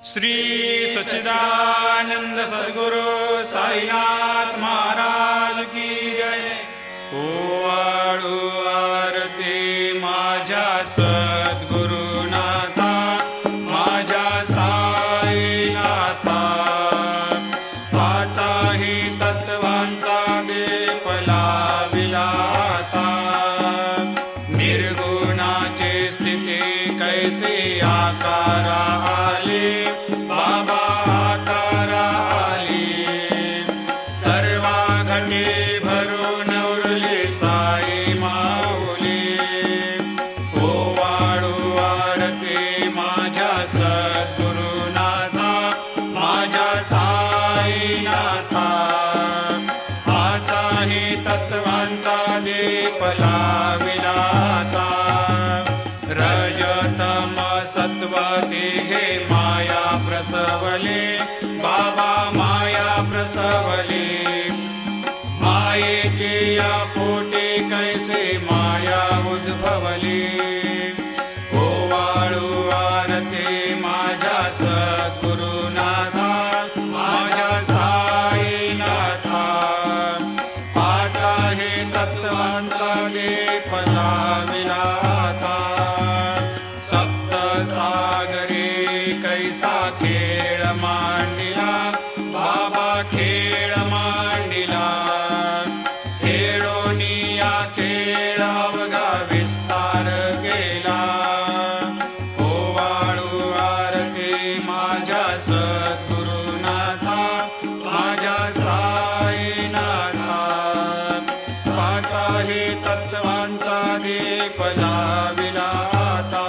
श्री सच्चिदानंद सद्गुरु साईनाथ महाराज की जय। ओवाळू आरती माझ्या सद्गुरुनाथा, माझ्या साईनाथा। पाचाही तत्वांचा दीप लाविला आता, निर्गुणाची स्थिती कैसी आकारा आली, बाबा आकारा आली। सर्वा घटी भरून उरली साई माऊली। ओवाळू आरती माझ्या सद्गुरुनाथा, माझ्या साईनाथा। आचाही तत्वांचा दीप लाविला आता, रजतम सत्व तिघे माया प्रसवले, बाबा माया प्रसवले। मायेची या पोटी कैसे माया उद्भवली। ओवाळू आरती माझ्या सद्गुरुनाथा, माझ्या साईनाथा। पाचाही तत्वांचा दीप लाविला आता, सप्त सागरी कैसा खेळ मांडिला, बाबा खेळ मांडिला। खेळोनिया खेळ अवघा विस्तार केला। ओवाळू आरती माझ्या सद्गुरुनाथा, माझ्या साईनाथा। पाचाही तत्वांचा दीप लाविला आता,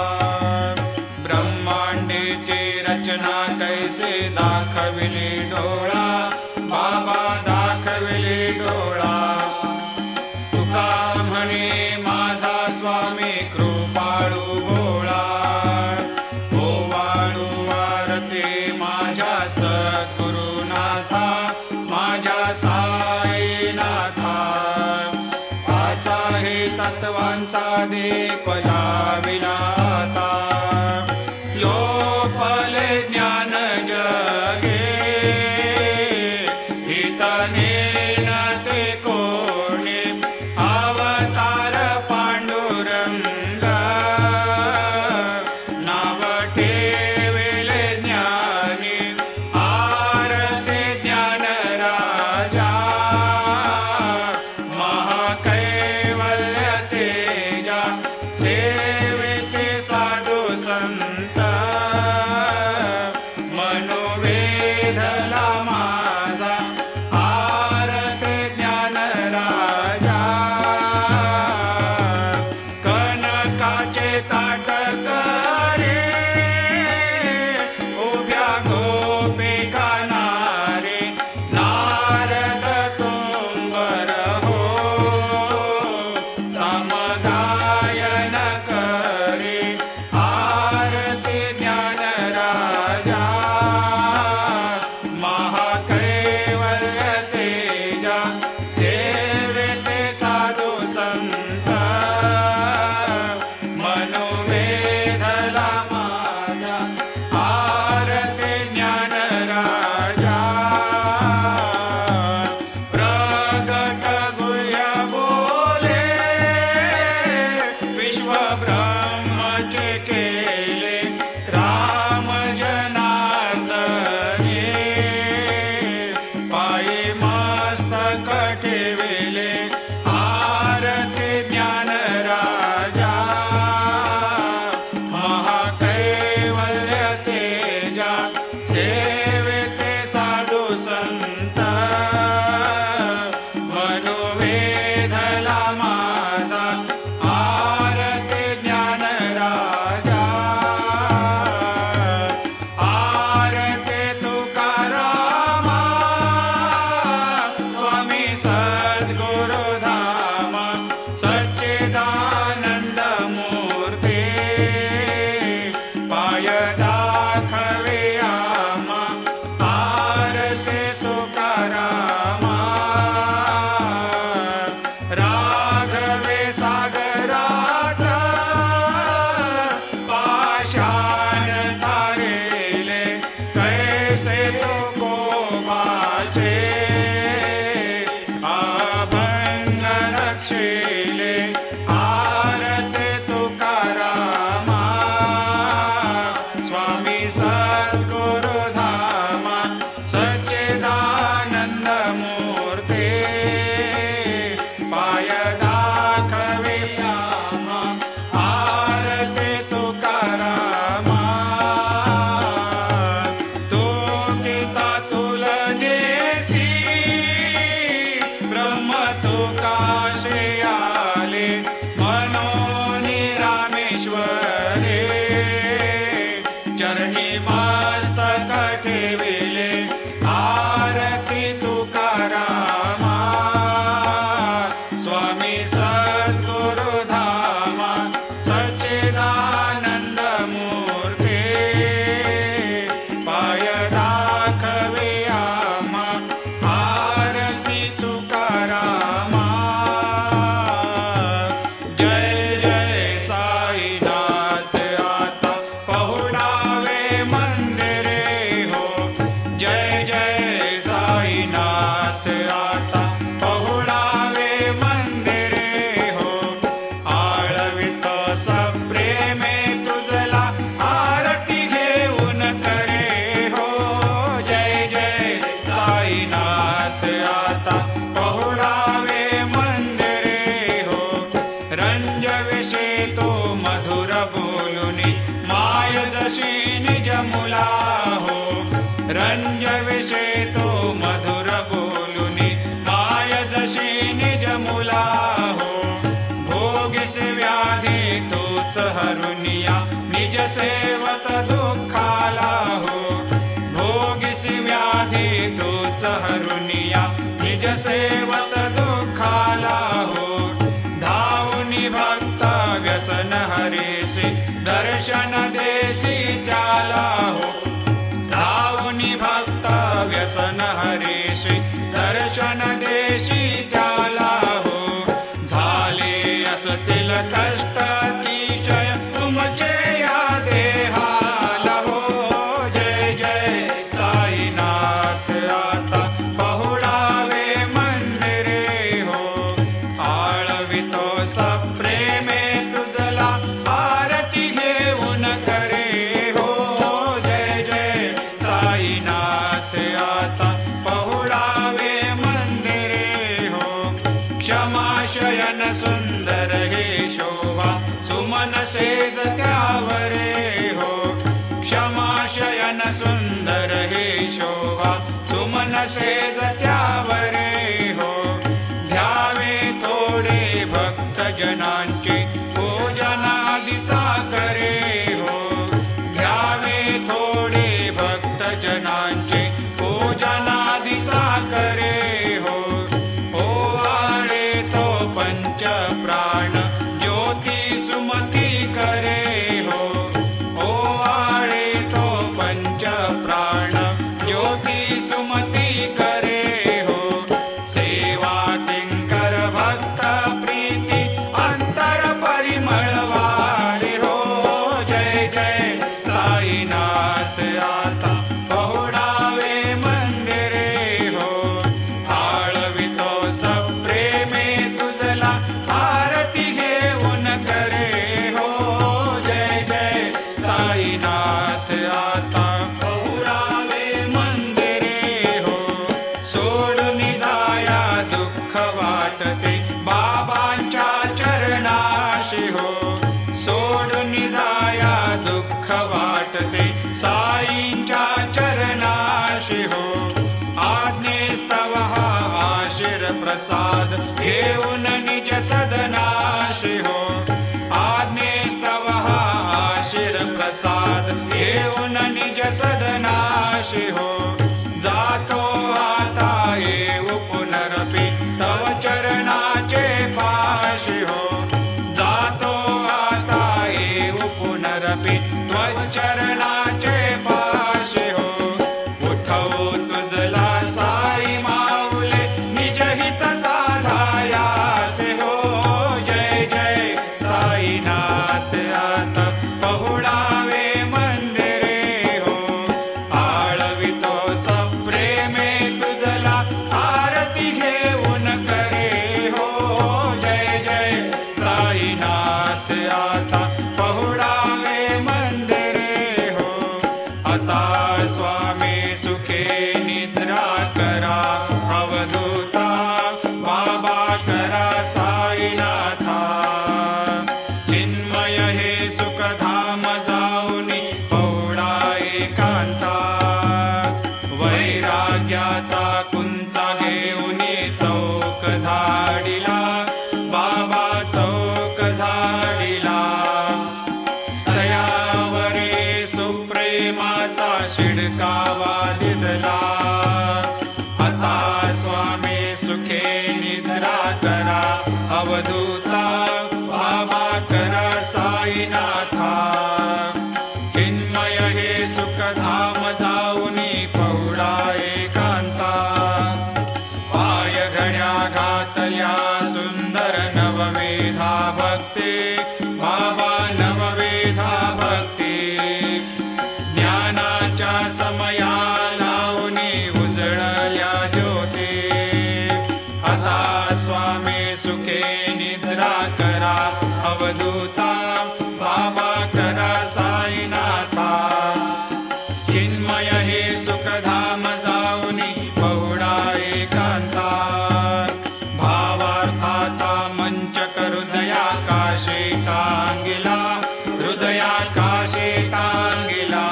ब्रह्मांडीची रचना कैसे दाखविली डोळा, बाबा दाखविली डोळा। तुका म्हणे माझा स्वामी कृपाळू भोळा। ओवाळू आरती माझ्या सद्गुरुनाथा, माझ्या साईनाथा। पाचाही तत्वांचा दीप लाविला आता, लोपले ज्ञान जगे हितने न ते कोणी। अवतार पांडुरंग नाव ठेविले ज्ञानी। आरती ज्ञान राजा महाकैवल्य तेजा। सेविते साधू संत मनोवेधला माझा। आरती ज्ञान राजा कनकाचे ताट करे, उभ्या गोपिका नारे। नारद तुंबर हो समगायन करे। आरती ज्ञान राजा महाकैवल्य तेजा। सेविते साधू संत मनोवेधला चरणी मस्तक ठेविले आरती तुकारामा स्वामी सद्गुरु धामा सच्चिदानंद मूर्ती पाय दाखवे आमा आरती तुकारामा जय जय साईनाथ आता पहुडावे मंदिरे हो जय जय साईनाथ आता पहुडावे मंदिरे हो आळवितो सप्रेमे तुझला आरती घेऊन करे हो जय जय साईनाथ आता पहुडावे मंदिरे हो रंजविषे तो मधुर बोलुनी माय जशी निज मुला हो रंजविषे तो मधुर बोलुनी माय जशी निज मुला हो भोगिस व्याधी तोच हरुनिया निज सेवत दुःखाला हो भोगिस व्याधी तोच हरुनिया निज सेवत दुःखाला हो धावुनी भक्त व्यसन हरेसी दर्शन देसी त्याला हो धावुनी भक्त व्यसन हरेसी दर्शन देशी त्याला हो झाले असतील कष्ट अतिशय तुमचे या देहाला हो जय जय साईनाथ आता पहुडावे मंदिरे हो आळवितो सप्रेमे तुझला आरती घेऊन करे हो जय जय साईनाथ आता पहुडावे मंदिरे हो क्षमाशयन सुंदर हे शोभा सुमन सेज त्यावरे हो क्षमाशयन सुंदर हे शोभा सुमन सेज त्यावरे हो ध्यावे थोडे भक्त जनांची पूजनादीचा करे हो ध्यावे थोडे भक्त जनांची पूजनादीचा करे हो ओवाळे तो पंच प्राण ज्योती सुमती करे हो ओवाळे तो पंच प्राण ज्योती सुमती करे हो सेवा किंकर भक्त प्रीती अंतर परिमळ वारे हो जय जय साईनाथ आता पहुडावे मंदिरे हो आळवितो सप्रेमे तुझला आरती घेऊन करे हो जय जय साईनाथ आता पहुडावे मंदिरे हो सोडून जाया दुःख वाटते बाबांच्या चरणाशी हो सोडून जाया दुःख वाटते साईंच्या चरणाशी हो आज्ञेस्तव हा आशीर प्रसाद घेऊन निज सदनाशी हो आज्ञेस्तव हा आशीर प्रसाद घेऊन निज सदनाशी हो जातो आता येऊ पुनरपि तव चरणाचे पाशी हो जातो आता येऊ पुनरपि त्वच चरणाचे पाशी हो उठवू तुझला साई माऊले निज हित साधायासे हो जय जय साईनाथ आता पहुडावे मंदिरे हो आळवितो सप्रेमे तुझला आरती घेऊन करे हो जय जय साईनाथ आता पहुडावे मंदिरे हो आता स्वामी सुखे निद्रा करा अवधूता बाबा करा साईनाथा चिन्मय हे सुखधाम जाऊनी पौडा एकांता वैराग्याचा कुंचा घेऊनी चौक झाडिला बाबा चौक झाडिला शिडकावा दिदला आता स्वामी सुखे निद्रा करा अवधूता बाबा करा साईनाथा चिन्मय हे सुखधाम जाऊनी पौडा एकांता पाय घड्या घातल्या सुंदर नवमेधा भक्ती बाबा नवमेधा भक्ती ज्ञानाच्या समया लावणी उजळल्या ज्योती आता स्वामी सुखे निद्रा करा अवधूता बाबा करा साईनाथा चिन्मय हे सुखधाम जाऊनी पौडा एकांता भावार्थाचा मंचक हृदयाकाशे टांगिला हृदयाकाशे टांगिला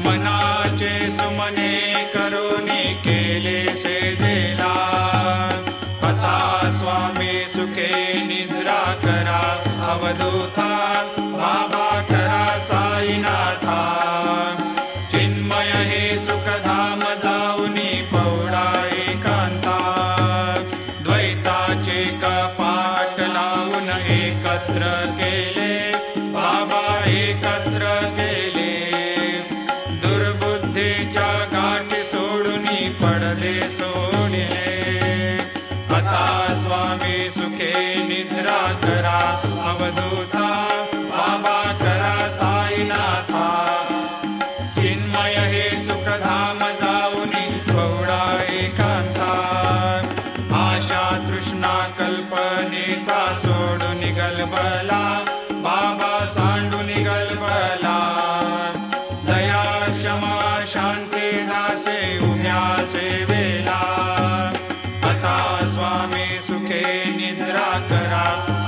मनाचे सुमने करुणी केले सेजेला आता स्वामी सुखे निद्रा करा अवधूता बाबा करा साईनाथा चिन्मय हे सुखधाम जाऊनी पौडा एकांता द्वैताचे कपाट लावून एकत्र केले बाबा एकत्र केले दुर्बुद्धीच्या गाठी सोडूनी पडदे सोडले आता स्वामी सुखे निद्रा करा अवधूता बाबा करा साईनाथा चिन्मय हे सुखधाम जाऊनी पौडा एकांता आशा तृष्णा कल्पनेचा सोडून गलबला बाबा सांडून गलबला दया क्षमा शांती दासे उभ्या सेवेला आता स्वामी सुखे निद्रा करा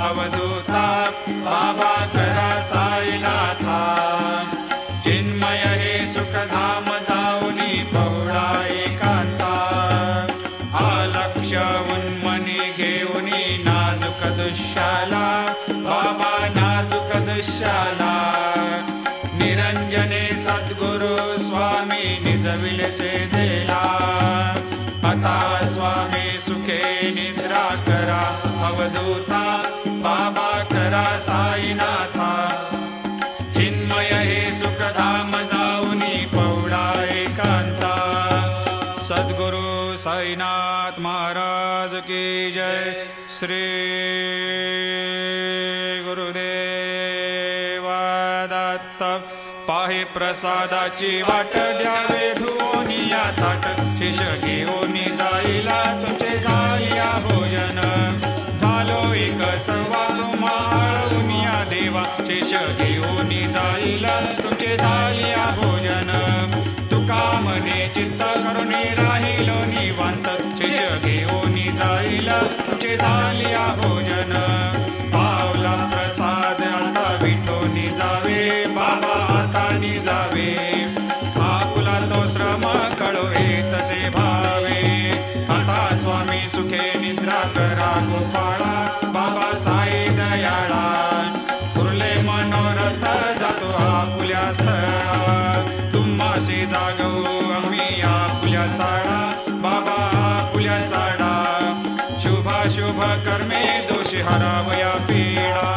अवधूता बाबा करा साईनाथा चिन्मय हे सुखधाम जाऊनी पौडा एकांता आलक्ष उन्मनी घेऊनी नाजुक दुःशाला बाबा नाजुक दुःशाला निरंजने सद्गुरु स्वामी निजविले सेजेला आता स्वामी सुखे निद्रा करा अवधूता बाबा करा साईनाथा चिन्मय हे सुखधाम जाऊनी पौडा एकांता सद्गुरु साईनाथ महाराज की जय श्री गुरुदेवा दत्त पाहे प्रसादाची वाट द्यावे धुवोनिया ताट शिष घेऊनी जाईला तुमचे झालिया भोजन झालो एक सर्वा तुम्हा देवा शेष घेऊनी जाईला तुमचे झालिया भोजन तुका मने चित्त करुणी राहिलो निवांत शेष घेऊनी जाईला तुमचे झालिया भोजन पावला प्रसाद आता विठोनी जावे बाबा हातानी जावे आपुला तो श्रम कळो तसे भावे आता स्वामी सुखे निद्रा करा गोपाळा बाबा साई दयाळा उरले मनोरथ जातो आपुल्या स्थळा तुम्हाशी जागवू आम्ही आपुल्या चाळा बाबा आपुल्या चाडा शुभ कर्मे दोषी हरावया पीडा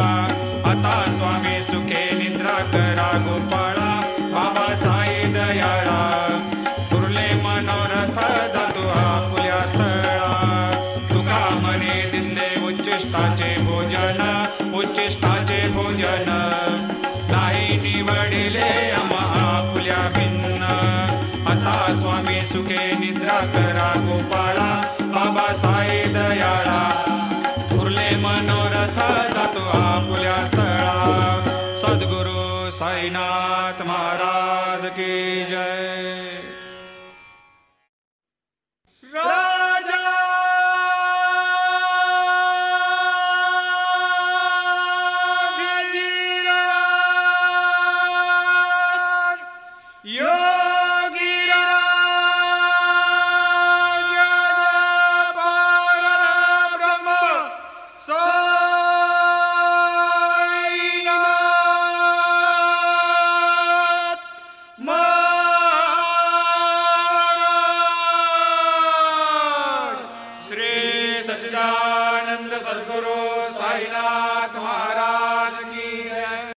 आता स्वामी सुखे निद्रा करा गोपाळा बाबा साई दयाळा उरले मनोरथ जातो आपुल्या स्थळा तुका मने दिले उच्चिष्टाचे भोजन नाही निवडिले आम्हा आपुल्या भिन्न आता स्वामी सुखे निद्रा करा गोपाळा बाबा साई दयाळा उरले मनोरथ जातो आपुल्या स्थळा सद्गुरु साईनाथ महाराज की जय।